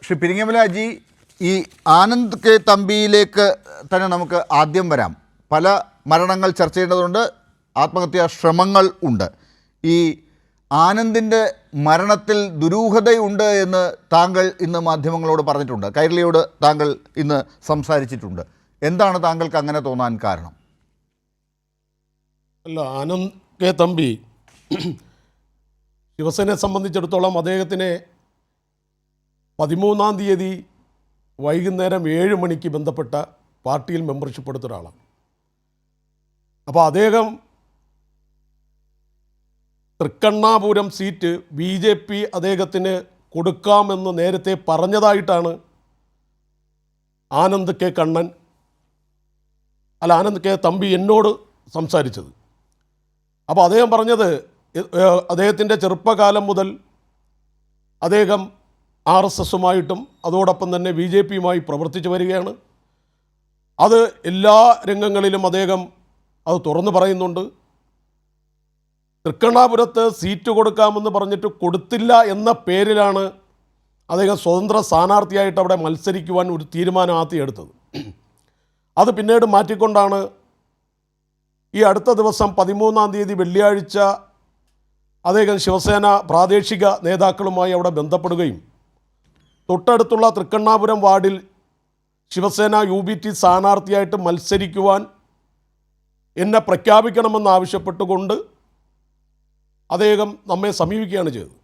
ശ്രീ പിരിങ്ങമലാജി, ഈ ആനന്ദ് കെ തമ്പിയിലേക്ക് തന്നെ നമുക്ക് ആദ്യം വരാം. പല മരണങ്ങൾ ചർച്ച ചെയ്യേണ്ടതുണ്ട്, ആത്മഹത്യാ ശ്രമങ്ങൾ ഉണ്ട്. ഈ ആനന്ദിൻ്റെ മരണത്തിൽ ദുരൂഹതയുണ്ട് എന്ന് താങ്കൾ ഇന്ന് മാധ്യമങ്ങളോട് പറഞ്ഞിട്ടുണ്ട്, കൈരളിയോട് താങ്കൾ ഇന്ന് സംസാരിച്ചിട്ടുണ്ട്. എന്താണ് താങ്കൾക്ക് അങ്ങനെ തോന്നാൻ കാരണം? അല്ല, ആനന്ദ് കെ തമ്പി ശിവസേനയെ സംബന്ധിച്ചിടത്തോളം അദ്ദേഹത്തിനെ 13-ാം തീയതി വൈകുന്നേരം 7 മണിക്ക് ബന്ധപ്പെട്ട പാർട്ടിയിൽ മെമ്പർഷിപ്പ് എടുത്ത ഒരാളാണ്. അപ്പോൾ അദ്ദേഹം തൃക്കണ്ണാപുരം സീറ്റ് BJP അദ്ദേഹത്തിന് കൊടുക്കാമെന്ന് നേരത്തെ പറഞ്ഞതായിട്ടാണ് ആനന്ദ് കെ തമ്പി എന്നോട് സംസാരിച്ചത്. അപ്പോൾ അദ്ദേഹം പറഞ്ഞത് അദ്ദേഹത്തിൻ്റെ ചെറുപ്പകാലം മുതൽ അദ്ദേഹം RSSുമായിട്ടും അതോടൊപ്പം തന്നെ BJPയുമായി പ്രവർത്തിച്ചു വരികയാണ്. അത് എല്ലാ രംഗങ്ങളിലും അദ്ദേഹം അത് തുറന്നു പറയുന്നുണ്ട്. തൃക്കണ്ണാപുരത്ത് സീറ്റ് കൊടുക്കാമെന്ന് പറഞ്ഞിട്ട് കൊടുത്തില്ല എന്ന പേരിലാണ് അദ്ദേഹം സ്വതന്ത്ര സ്ഥാനാർത്ഥിയായിട്ട് അവിടെ മത്സരിക്കുവാൻ ഒരു തീരുമാനം ആദ്യം എടുത്തത്. അത് പിന്നീട് മാറ്റിക്കൊണ്ടാണ് ഈ അടുത്ത ദിവസം 13-ാം തീയതി വെള്ളിയാഴ്ച അദ്ദേഹം ശിവസേന പ്രാദേശിക നേതാക്കളുമായി അവിടെ ബന്ധപ്പെടുകയും തൊട്ടടുത്തുള്ള തൃക്കണ്ണാപുരം വാർഡിൽ ശിവസേന UBT സ്ഥാനാർത്ഥിയായിട്ട് മത്സരിക്കുവാൻ എന്നെ പ്രഖ്യാപിക്കണമെന്നാവശ്യപ്പെട്ടുകൊണ്ട് അദ്ദേഹം നമ്മെ സമീപിക്കുകയാണ് ചെയ്തത്.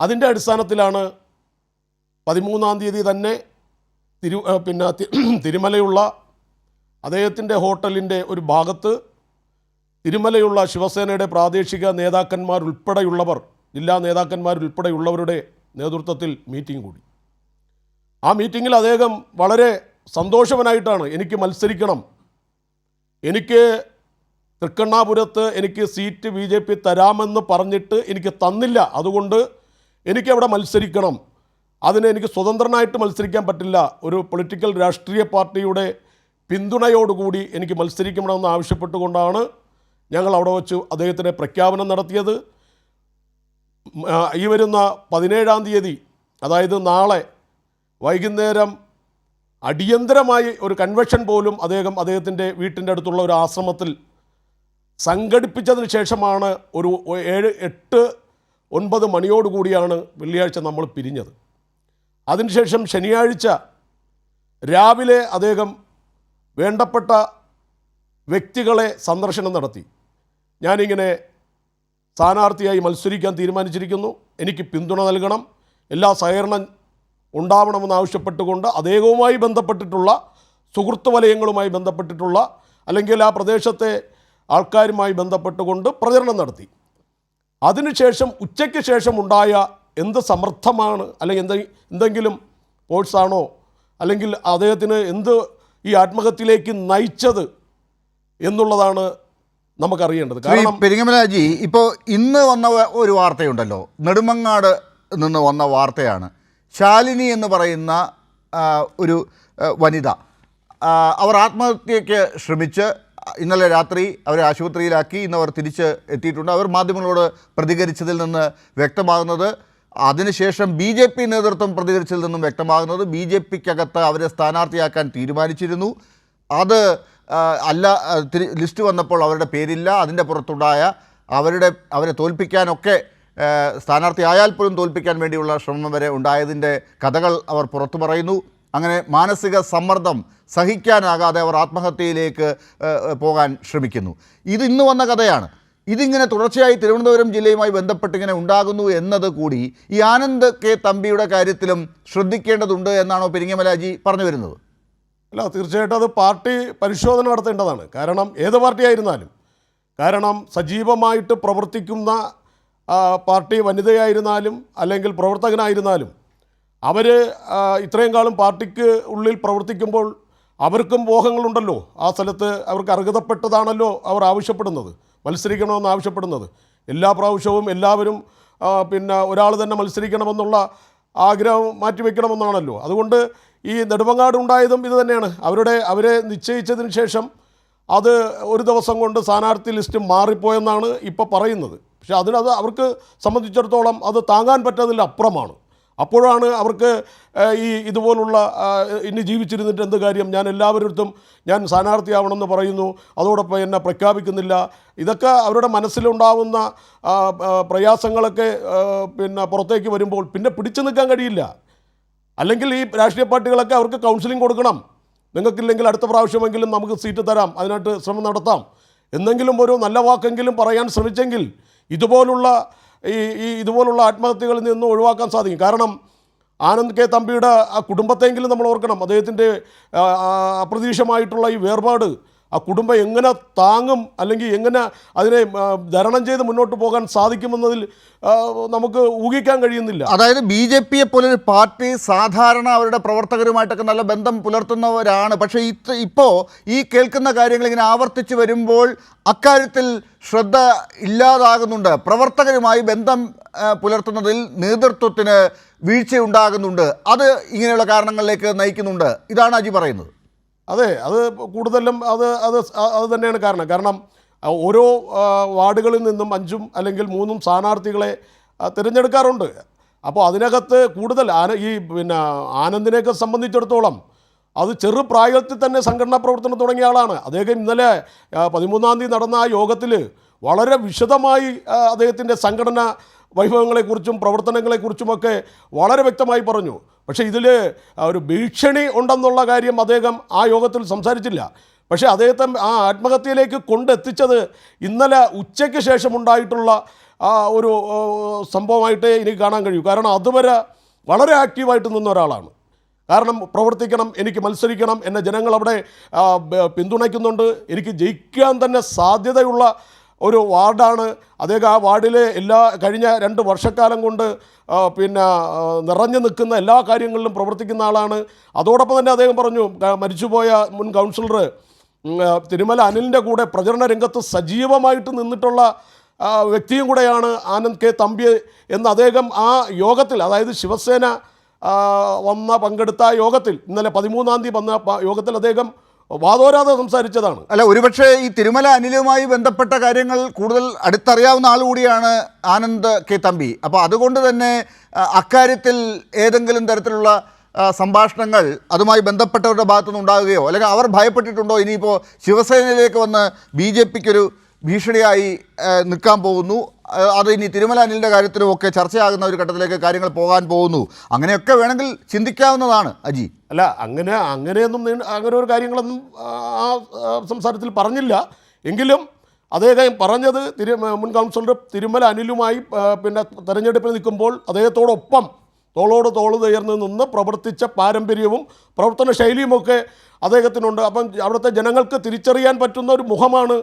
അതിൻ്റെ അടിസ്ഥാനത്തിലാണ് 13-ാം തീയതി തന്നെ തിരുമലയുള്ള അദ്ദേഹത്തിൻ്റെ ഹോട്ടലിൻ്റെ ഒരു ഭാഗത്ത് തിരുമലയുള്ള ശിവസേനയുടെ പ്രാദേശിക നേതാക്കന്മാരുൾപ്പെടെയുള്ളവർ, ജില്ലാ നേതാക്കന്മാരുൾപ്പെടെയുള്ളവരുടെ നേതൃത്വത്തിൽ മീറ്റിംഗ് കൂടി. ആ മീറ്റിങ്ങിൽ അദ്ദേഹം വളരെ സന്തോഷവനായിട്ടാണ് എനിക്ക് മത്സരിക്കണം, എനിക്ക് തൃക്കണ്ണാപുരത്ത് എനിക്ക് സീറ്റ് BJP തരാമെന്ന് പറഞ്ഞിട്ട് എനിക്ക് തന്നില്ല, അതുകൊണ്ട് എനിക്കവിടെ മത്സരിക്കണം, അതിന് എനിക്ക് സ്വതന്ത്രനായിട്ട് മത്സരിക്കാൻ പറ്റില്ല, ഒരു പൊളിറ്റിക്കൽ രാഷ്ട്രീയ പാർട്ടിയുടെ പിന്തുണയോടുകൂടി എനിക്ക് മത്സരിക്കണമെന്ന് ആവശ്യപ്പെട്ടുകൊണ്ടാണ് ഞങ്ങൾ അവിടെ വച്ച് അദ്ദേഹത്തിന് പ്രഖ്യാപനം നടത്തിയത്. ഈ വരുന്ന 17-ാം തീയതി, അതായത് നാളെ വൈകുന്നേരം അടിയന്തരമായി ഒരു കൺവെൻഷൻ പോലും അദ്ദേഹത്തിൻ്റെ വീട്ടിൻ്റെ അടുത്തുള്ള ഒരു ആശ്രമത്തിൽ സംഘടിപ്പിച്ചതിന് ശേഷമാണ് ഒരു 7-8-9 മണിയോടുകൂടിയാണ് വെള്ളിയാഴ്ച നമ്മൾ പിരിഞ്ഞത്. അതിനുശേഷം ശനിയാഴ്ച രാവിലെ അദ്ദേഹം വേണ്ടപ്പെട്ട വ്യക്തികളെ സന്ദർശനം നടത്തി. ഞാനിങ്ങനെ സ്ഥാനാർത്ഥിയായി മത്സരിക്കാൻ തീരുമാനിച്ചിരിക്കുന്നു, എനിക്ക് പിന്തുണ നൽകണം, എല്ലാ സഹകരണം ഉണ്ടാവണമെന്ന് ആവശ്യപ്പെട്ടുകൊണ്ട് അദ്ദേഹവുമായി ബന്ധപ്പെട്ടിട്ടുള്ള സുഹൃത്ത് വലയങ്ങളുമായി ബന്ധപ്പെട്ടിട്ടുള്ള അല്ലെങ്കിൽ ആ പ്രദേശത്തെ ആൾക്കാരുമായി ബന്ധപ്പെട്ടുകൊണ്ട് പ്രചരണം നടത്തി. അതിനുശേഷം ഉച്ചയ്ക്ക് ശേഷം ഉണ്ടായ എന്ത് സമ്മർദ്ദമാണ് അല്ലെങ്കിൽ എന്തെങ്കിലും ഫോഴ്സാണോ അല്ലെങ്കിൽ അദ്ദേഹത്തിന് എന്ത് ഈ ആത്മഹത്യയിലേക്ക് നയിച്ചത് എന്നുള്ളതാണ് നമുക്കറിയേണ്ടത്. കാരണം പെരിങ്ങമലാജി, ഇപ്പോൾ ഇന്ന് വന്ന ഒരു വാർത്തയുണ്ടല്ലോ, നെടുമങ്ങാട് നിന്ന് വന്ന വാർത്തയാണ്. ശാലിനി എന്ന് പറയുന്ന ഒരു വനിത, അവർ ആത്മഹത്യയ്ക്ക് ശ്രമിച്ച് ഇന്നലെ രാത്രി അവരെ ആശുപത്രിയിലാക്കി, ഇന്ന് അവർ തിരിച്ച് എത്തിയിട്ടുണ്ട്. അവർ മാധ്യമങ്ങളോട് പ്രതികരിച്ചതിൽ നിന്ന് വ്യക്തമാകുന്നത്, അതിനുശേഷം BJP നേതൃത്വം പ്രതികരിച്ചതിൽ നിന്നും വ്യക്തമാകുന്നത് BJPക്കകത്ത് അവരെ സ്ഥാനാർത്ഥിയാക്കാൻ തീരുമാനിച്ചിരുന്നു. അത് ലിസ്റ്റ് വന്നപ്പോൾ അവരുടെ പേരില്ല, അതിൻ്റെ പുറത്തുണ്ടായ അവരെ തോൽപ്പിക്കാനൊക്കെ സ്ഥാനാർത്ഥിയായാൽ പോലും തോൽപ്പിക്കാൻ വേണ്ടിയുള്ള ശ്രമം വരെ ഉണ്ടായതിൻ്റെ കഥകൾ അവർ പുറത്തു പറയുന്നു. അങ്ങനെ മാനസിക സമ്മർദ്ദം സഹിക്കാനാകാതെ അവർ ആത്മഹത്യയിലേക്ക് പോകാൻ ശ്രമിക്കുന്നു. ഇത് ഇന്ന് വന്ന കഥയാണ്. ഇതിങ്ങനെ തുടർച്ചയായി തിരുവനന്തപുരം ജില്ലയുമായി ബന്ധപ്പെട്ടിങ്ങനെ ഉണ്ടാകുന്നു എന്നത് കൂടി ഈ ആനന്ദ് കെ തമ്പിയുടെ കാര്യത്തിലും ശ്രദ്ധിക്കേണ്ടതുണ്ട് എന്നാണോ പെരിങ്ങമലാജി പറഞ്ഞു വരുന്നത്? അല്ല, തീർച്ചയായിട്ടും അത് പാർട്ടി പരിശോധന നടത്തേണ്ടതാണ്. കാരണം ഏത് പാർട്ടിയായിരുന്നാലും, കാരണം സജീവമായിട്ട് പ്രവർത്തിക്കുന്ന പാർട്ടി വനിതയായിരുന്നാലും അല്ലെങ്കിൽ പ്രവർത്തകനായിരുന്നാലും അവർ ഇത്രയും കാലം പാർട്ടിക്ക് ഉള്ളിൽ പ്രവർത്തിക്കുമ്പോൾ അവർക്കും മോഹങ്ങളുണ്ടല്ലോ. ആ സ്ഥലത്ത് അവർക്ക് അർഹതപ്പെട്ടതാണല്ലോ അവർ ആവശ്യപ്പെടുന്നത്, മത്സരിക്കണമെന്ന് ആവശ്യപ്പെടുന്നത്. എല്ലാ പ്രാവശ്യവും എല്ലാവരും ഒരാൾ തന്നെ മത്സരിക്കണമെന്നുള്ള ആഗ്രഹം മാറ്റിവെക്കണമെന്നാണല്ലോ. അതുകൊണ്ട് ഈ നെടുമങ്ങാട് ഉണ്ടായതും ഇത് തന്നെയാണ്. അവരെ നിശ്ചയിച്ചതിന് ശേഷം അത് ഒരു ദിവസം കൊണ്ട് സ്ഥാനാർത്ഥി ലിസ്റ്റ് മാറിപ്പോയെന്നാണ് ഇപ്പോൾ പറയുന്നത്. പക്ഷേ അവർക്ക് സംബന്ധിച്ചിടത്തോളം അത് താങ്ങാൻ പറ്റാത്തതിൽ അപ്പുറമാണ്. അപ്പോഴാണ് അവർക്ക് ഇതുപോലുള്ള ഇനി ജീവിച്ചിരുന്നിട്ട് എന്ത് കാര്യം, ഞാൻ എല്ലാവരുടെ ഞാൻ സ്ഥാനാർത്ഥിയാവണമെന്ന് പറയുന്നു, അതോടൊപ്പം എന്നെ പ്രഖ്യാപിക്കുന്നില്ല. ഇതൊക്കെ അവരുടെ മനസ്സിലുണ്ടാവുന്ന പ്രയാസങ്ങളൊക്കെ പുറത്തേക്ക് വരുമ്പോൾ പിന്നെ പിടിച്ചു നിൽക്കാൻ കഴിയില്ല. അല്ലെങ്കിൽ ഈ രാഷ്ട്രീയ പാർട്ടികളൊക്കെ അവർക്ക് കൗൺസിലിംഗ് കൊടുക്കണം. നിങ്ങൾക്കില്ലെങ്കിൽ അടുത്ത പ്രാവശ്യമെങ്കിലും നമുക്ക് സീറ്റ് തരാം, അതിനായിട്ട് ശ്രമം നടത്താം, എന്തെങ്കിലും ഒരു നല്ല വാക്കെങ്കിലും പറയാൻ ശ്രമിച്ചെങ്കിൽ ഇതുപോലുള്ള ഇതുപോലുള്ള ആത്മഹത്യകളിൽ നിന്ന് ഒഴിവാക്കാൻ സാധിക്കും. കാരണം ആനന്ദ് കെ തമ്പിയുടെ ആ കുടുംബത്തെങ്കിലും നമ്മൾ ഓർക്കണം. അദ്ദേഹത്തിൻ്റെ അപ്രതീക്ഷിതമായിട്ടുള്ള ഈ വേർപാട് ആ കുടുംബം എങ്ങനെ താങ്ങും, അല്ലെങ്കിൽ എങ്ങനെ അതിനെ തരണം ചെയ്ത് മുന്നോട്ട് പോകാൻ സാധിക്കുമെന്നതിൽ നമുക്ക് ഊഹിക്കാൻ കഴിയുന്നില്ല. അതായത് BJP-യെ പോലൊരു പാർട്ടി സാധാരണ അവരുടെ പ്രവർത്തകരുമായിട്ടൊക്കെ നല്ല ബന്ധം പുലർത്തുന്നവരാണ്. പക്ഷേ ഇപ്പോൾ ഈ കേൾക്കുന്ന കാര്യങ്ങൾ ഇങ്ങനെ ആവർത്തിച്ച് വരുമ്പോൾ അക്കാര്യത്തിൽ ശ്രദ്ധ ഇല്ലാതാകുന്നുണ്ട്. പ്രവർത്തകരുമായി ബന്ധം പുലർത്തുന്നതിൽ നേതൃത്വത്തിന് വീഴ്ചയുണ്ടാകുന്നുണ്ട്. അത് ഇങ്ങനെയുള്ള കാരണങ്ങളിലേക്ക് നയിക്കുന്നുണ്ട്. ഇതാണ് അജി പറയുന്നത്. അതെ, അത് കൂടുതലും അത് തന്നെയാണ് കാരണം ഓരോ വാർഡുകളിൽ നിന്നും 5 അല്ലെങ്കിൽ 3 സ്ഥാനാർത്ഥികളെ തിരഞ്ഞെടുക്കാറുണ്ട്. അപ്പോൾ അതിനകത്ത് കൂടുതൽ ആനന്ദിനെയൊക്കെ സംബന്ധിച്ചിടത്തോളം അത് ചെറുപ്രായത്തിൽ തന്നെ സംഘടനാ പ്രവർത്തനം തുടങ്ങിയ ആളാണ്. അദ്ദേഹം ഇന്നലെ 13-ാം തീയതി നടന്ന ആ യോഗത്തിൽ വളരെ വിശദമായി അദ്ദേഹത്തിൻ്റെ സംഘടനാ വൈഭവങ്ങളെക്കുറിച്ചും പ്രവർത്തനങ്ങളെക്കുറിച്ചുമൊക്കെ വളരെ വ്യക്തമായി പറഞ്ഞു. പക്ഷേ ഇതിൽ ഒരു ഭീഷണി ഉണ്ടെന്നുള്ള കാര്യം അദ്ദേഹം ആ യോഗത്തിൽ സംസാരിച്ചില്ല. പക്ഷേ അദ്ദേഹത്തെ ആ ആത്മഹത്യയിലേക്ക് കൊണ്ടെത്തിച്ചത് ഇന്നലെ ഉച്ചയ്ക്ക് ശേഷമുണ്ടായിട്ടുള്ള ഒരു സംഭവമായിട്ടേ എനിക്ക് കാണാൻ കഴിയൂ. കാരണം അതുവരെ വളരെ ആക്റ്റീവായിട്ട് നിന്ന ഒരാളാണ്. കാരണം പ്രവർത്തിക്കണം, എനിക്ക് മത്സരിക്കണം, എന്നെ ജനങ്ങൾ അവിടെ പിന്തുണയ്ക്കുന്നുണ്ട്, എനിക്ക് ജയിക്കാൻ തന്നെ സാധ്യതയുള്ള ഒരു വാർഡാണ് അദ്ദേഹം. ആ വാർഡിലെ കഴിഞ്ഞ 2 വർഷക്കാലം കൊണ്ട് നിറഞ്ഞു നിൽക്കുന്ന എല്ലാ കാര്യങ്ങളിലും പ്രവർത്തിക്കുന്ന ആളാണ്. അതോടൊപ്പം തന്നെ അദ്ദേഹം പറഞ്ഞു, മരിച്ചുപോയ മുൻ കൗൺസിലർ തിരുമല അനിലിൻ്റെ കൂടെ പ്രചരണ രംഗത്ത് സജീവമായിട്ട് നിന്നിട്ടുള്ള വ്യക്തിയും കൂടെയാണ് ആനന്ദ് കെ തമ്പി എന്ന് അദ്ദേഹം ആ യോഗത്തിൽ, അതായത് ശിവസേന പങ്കെടുത്ത യോഗത്തിൽ, ഇന്നലെ 13-ാം തീയതി വന്ന യോഗത്തിൽ അദ്ദേഹം വാദോരാതെ സംസാരിച്ചതാണ്. അല്ല, ഒരുപക്ഷെ ഈ തിരുമല അനിലുമായി ബന്ധപ്പെട്ട കാര്യങ്ങൾ കൂടുതൽ അടുത്തറിയാവുന്ന ആൾ കൂടിയാണ് ആനന്ദ് കെ തമ്പി. അപ്പോൾ അതുകൊണ്ട് തന്നെ അക്കാര്യത്തിൽ ഏതെങ്കിലും തരത്തിലുള്ള സംഭാഷണങ്ങൾ അതുമായി ബന്ധപ്പെട്ടവരുടെ ഭാഗത്തുനിന്ന് ഉണ്ടാകുകയോ അല്ലെങ്കിൽ അവർ ഭയപ്പെട്ടിട്ടുണ്ടോ ഇനിയിപ്പോൾ ശിവസേനയിലേക്ക് വന്ന് BJP-ക്കൊരു ഭീഷണിയായി നിൽക്കാൻ പോകുന്നു, അത് ഇനി തിരുമല അനിലിൻ്റെ കാര്യത്തിലുമൊക്കെ ചർച്ചയാകുന്ന ഒരു ഘട്ടത്തിലേക്ക് കാര്യങ്ങൾ പോകാൻ പോകുന്നു, അങ്ങനെയൊക്കെ വേണമെങ്കിൽ ചിന്തിക്കാവുന്നതാണ് അജി. അല്ല, അങ്ങനെയൊന്നും അങ്ങനെ ഒരു കാര്യങ്ങളൊന്നും ആ സംസാരത്തിൽ പറഞ്ഞില്ല. എങ്കിലും അദ്ദേഹം പറഞ്ഞത് മുൻ കൗൺസിലർ തിരുമല അനിലുമായി തെരഞ്ഞെടുപ്പിൽ നിൽക്കുമ്പോൾ അദ്ദേഹത്തോടൊപ്പം തോളോട് തോൾ ഉയർന്ന് നിന്ന് പ്രവർത്തിച്ച പാരമ്പര്യവും പ്രവർത്തന ശൈലിയുമൊക്കെ അദ്ദേഹത്തിനുണ്ട്. അപ്പം അവിടുത്തെ ജനങ്ങൾക്ക് തിരിച്ചറിയാൻ പറ്റുന്ന ഒരു മുഖമാണ്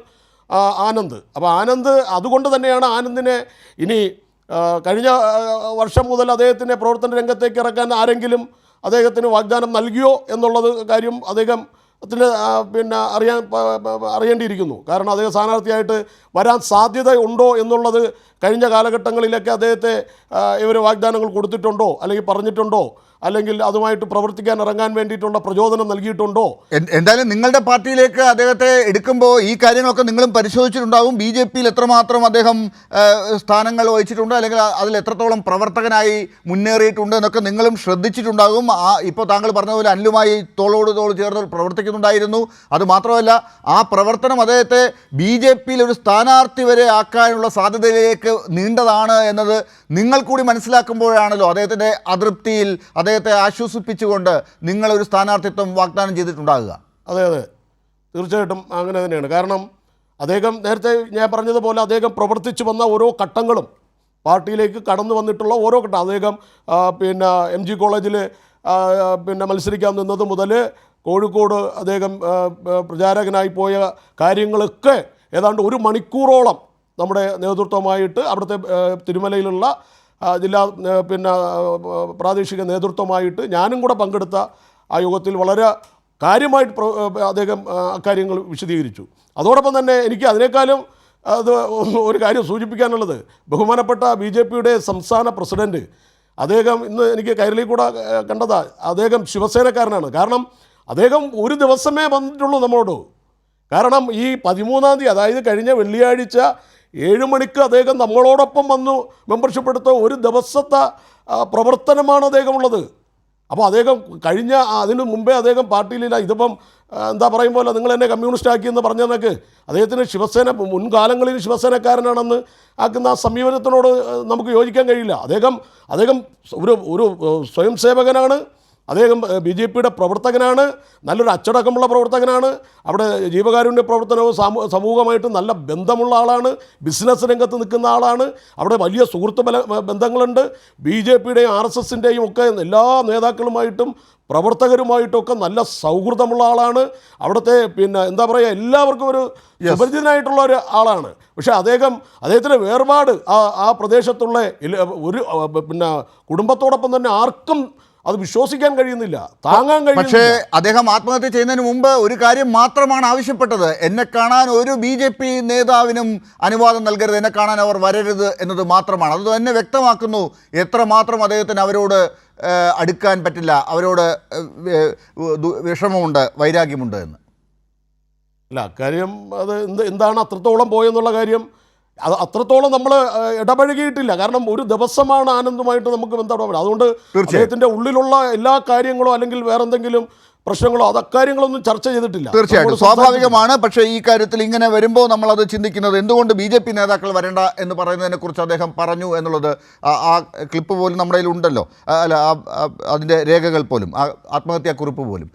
ആനന്ദ്. അപ്പോൾ ആനന്ദ്, അതുകൊണ്ട് തന്നെയാണ് ആനന്ദിനെ ഇനി കഴിഞ്ഞ വർഷം മുതൽ അദ്ദേഹത്തിനെ പ്രവർത്തന രംഗത്തേക്ക് ഇറക്കാൻ ആരെങ്കിലും അദ്ദേഹത്തിന് വാഗ്ദാനം നൽകിയോ എന്നുള്ളത് കാര്യം അദ്ദേഹത്തിന് അറിയേണ്ടിയിരിക്കുന്നു. കാരണം അദ്ദേഹം സ്ഥാനാർത്ഥിയായിട്ട് വരാൻ സാധ്യത ഉണ്ടോ എന്നുള്ളത് കഴിഞ്ഞ കാലഘട്ടങ്ങളിലൊക്കെ അദ്ദേഹത്തെ ഇവർ വാഗ്ദാനങ്ങൾ കൊടുത്തിട്ടുണ്ടോ, അല്ലെങ്കിൽ പറഞ്ഞിട്ടുണ്ടോ, അല്ലെങ്കിൽ അതുമായിട്ട് പ്രവർത്തിക്കാൻ ഇറങ്ങാൻ വേണ്ടിയിട്ടുള്ള പ്രചോദനം നൽകിയിട്ടുണ്ടോ? എന്തായാലും നിങ്ങളുടെ പാർട്ടിയിലേക്ക് അദ്ദേഹത്തെ എടുക്കുമ്പോൾ ഈ കാര്യങ്ങളൊക്കെ നിങ്ങളും പരിശോധിച്ചിട്ടുണ്ടാവും. BJP-യിൽ എത്രമാത്രം അദ്ദേഹം സ്ഥാനങ്ങൾ വഹിച്ചിട്ടുണ്ട്, അല്ലെങ്കിൽ അതിൽ എത്രത്തോളം പ്രവർത്തകനായി മുന്നേറിയിട്ടുണ്ട് എന്നൊക്കെ നിങ്ങളും ശ്രദ്ധിച്ചിട്ടുണ്ടാകും. ഇപ്പോൾ താങ്കൾ പറഞ്ഞ പോലെ അനിലുമായി തോളോട് തോൾ ചേർന്ന് പ്രവർത്തിക്കുന്നുണ്ടായിരുന്നു. അതുമാത്രമല്ല, ആ പ്രവർത്തനം അദ്ദേഹത്തെ BJP-യിൽ ഒരു സ്ഥാനാർത്ഥി വരെ ആക്കാനുള്ള സാധ്യതയിലേക്ക് നീണ്ടതാണ് എന്നത് നിങ്ങൾ കൂടി മനസ്സിലാക്കുമ്പോഴാണല്ലോ അദ്ദേഹത്തിൻ്റെ അതൃപ്തിയിൽ അദ്ദേഹത്തെ ആശ്വസിപ്പിച്ചുകൊണ്ട് നിങ്ങളൊരു സ്ഥാനാർത്ഥിത്വം വാഗ്ദാനം ചെയ്തിട്ടുണ്ടാകുക. അതെ, തീർച്ചയായിട്ടും അങ്ങനെ തന്നെയാണ്. കാരണം അദ്ദേഹം നേരത്തെ ഞാൻ പറഞ്ഞതുപോലെ അദ്ദേഹം പ്രവർത്തിച്ചു വന്ന ഓരോ ഘട്ടങ്ങളും, പാർട്ടിയിലേക്ക് കടന്നു വന്നിട്ടുള്ള ഓരോ ഘട്ടം, അദ്ദേഹം MG കോളേജിൽ മത്സരിക്കാൻ നിന്നത് മുതൽ കോഴിക്കോട് അദ്ദേഹം പ്രചാരകനായി പോയ കാര്യങ്ങളൊക്കെ ഏതാണ്ട് 1 മണിക്കൂറോളം നമ്മുടെ നേതൃത്വമായിട്ട് അവിടുത്തെ തിരുമലയിലുള്ള ജില്ലാ പ്രാദേശിക നേതൃത്വമായിട്ട് ഞാനും കൂടെ പങ്കെടുത്ത ആ യോഗത്തിൽ വളരെ കാര്യമായിട്ട് അദ്ദേഹം അക്കാര്യങ്ങൾ വിശദീകരിച്ചു. അതോടൊപ്പം തന്നെ എനിക്ക് അതിനേക്കാളും ഒരു കാര്യം സൂചിപ്പിക്കാനുള്ളത്, ബഹുമാനപ്പെട്ട BJP-യുടെ സംസ്ഥാന പ്രസിഡൻറ്റ് അദ്ദേഹം ഇന്ന് എനിക്ക് കൈരളി കൂടെ കണ്ടതാ, അദ്ദേഹം ശിവസേനക്കാരനാണ്. കാരണം അദ്ദേഹം ഒരു ദിവസമേ വന്നിട്ടുള്ളൂ നമ്മളോട്. കാരണം ഈ 13-ാം തീയതി, അതായത് കഴിഞ്ഞ വെള്ളിയാഴ്ച 7 മണിക്ക് അദ്ദേഹം നമ്മളോടൊപ്പം വന്നു മെമ്പർഷിപ്പ് എടുത്ത ഒരു ദിവസത്തെ പ്രവർത്തനമാണ് അദ്ദേഹമുള്ളത്. അപ്പോൾ അദ്ദേഹം കഴിഞ്ഞ അതിനു മുമ്പേ അദ്ദേഹം പാർട്ടിയിലില്ല. ഇതിപ്പം എന്താ പറയും പോലെ നിങ്ങൾ എന്നെ കമ്മ്യൂണിസ്റ്റ് ആക്കി എന്ന് പറഞ്ഞതൊക്കെ അദ്ദേഹത്തിന് ശിവസേന മുൻകാലങ്ങളിൽ ശിവസേനക്കാരനാണെന്ന് ആക്കുന്ന ആ സമീപനത്തിനോട് നമുക്ക് യോജിക്കാൻ കഴിയില്ല. അദ്ദേഹം ഒരു സ്വയം സേവകനാണ്. അദ്ദേഹം BJPയുടെ പ്രവർത്തകനാണ്, നല്ലൊരു അച്ചടക്കമുള്ള പ്രവർത്തകനാണ്. അവിടെ ജീവകാരുണ്യ പ്രവർത്തനവും സമൂഹമായിട്ട് നല്ല ബന്ധമുള്ള ആളാണ്. ബിസിനസ് രംഗത്ത് നിൽക്കുന്ന ആളാണ്. അവിടെ വലിയ സുഹൃത്ത് ബന്ധങ്ങളുണ്ട്. BJPയുടെയും RSSൻ്റെയും ഒക്കെ എല്ലാ നേതാക്കളുമായിട്ടും പ്രവർത്തകരുമായിട്ടൊക്കെ നല്ല സൗഹൃദമുള്ള ആളാണ്. അവിടുത്തെ എന്താ പറയുക, എല്ലാവർക്കും ഒരു സുപരിചിതനായിട്ടുള്ള ഒരു ആളാണ്. പക്ഷേ അദ്ദേഹത്തിൻ്റെ വേർപാട് ആ പ്രദേശത്തുള്ള ഒരു കുടുംബത്തോടൊപ്പം തന്നെ ആർക്കും അത് വിശ്വസിക്കാൻ കഴിയുന്നില്ല, താങ്ങാൻ കഴിയുന്നില്ല. പക്ഷേ അദ്ദേഹം ആത്മഹത്യ ചെയ്യുന്നതിന് മുമ്പ് ഒരു കാര്യം മാത്രമാണ് ആവശ്യപ്പെട്ടത്: എന്നെ കാണാൻ ഒരു BJP നേതാവിനും അനുവാദം നൽകരുത്, എന്നെ കാണാൻ അവർ വരരുത് എന്നത് മാത്രമാണ്. അത് തന്നെ വ്യക്തമാക്കുന്നു എത്രമാത്രം അദ്ദേഹത്തിന് അവരോട് അടുക്കാൻ പറ്റില്ല, അവരോട് വിഷമമുണ്ട്, വൈരാഗ്യമുണ്ട് എന്ന്. അല്ല, അക്കാര്യം അത് എന്താണ് അത്രത്തോളം പോയെന്നുള്ള കാര്യം അത് അത്രത്തോളം നമ്മൾ ഇടപഴകിയിട്ടില്ല. കാരണം ഒരു ദിവസമാണ് ആനന്ദമായിട്ട് നമുക്ക് ബന്ധപ്പെടാൻ. അതുകൊണ്ട് അദ്ദേഹത്തിൻ്റെ ഉള്ളിലുള്ള എല്ലാ കാര്യങ്ങളോ അല്ലെങ്കിൽ വേറെന്തെങ്കിലും പ്രശ്നങ്ങളോ അക്കാര്യങ്ങളൊന്നും ചർച്ച ചെയ്തിട്ടില്ല. തീർച്ചയായിട്ടും സ്വാഭാവികമാണ്. പക്ഷേ ഈ കാര്യത്തിൽ ഇങ്ങനെ വരുമ്പോൾ നമ്മളത് ചിന്തിക്കുന്നത് എന്തുകൊണ്ട് BJP നേതാക്കൾ വരേണ്ട എന്ന് പറയുന്നതിനെക്കുറിച്ച് അദ്ദേഹം പറഞ്ഞു എന്നുള്ളത് ആ ക്ലിപ്പ് പോലും നമ്മുടെ കയ്യിൽ ഉണ്ടല്ലോ, അല്ല അതിൻ്റെ രേഖകൾ പോലും, ആ ആത്മഹത്യാക്കുറിപ്പ് പോലും.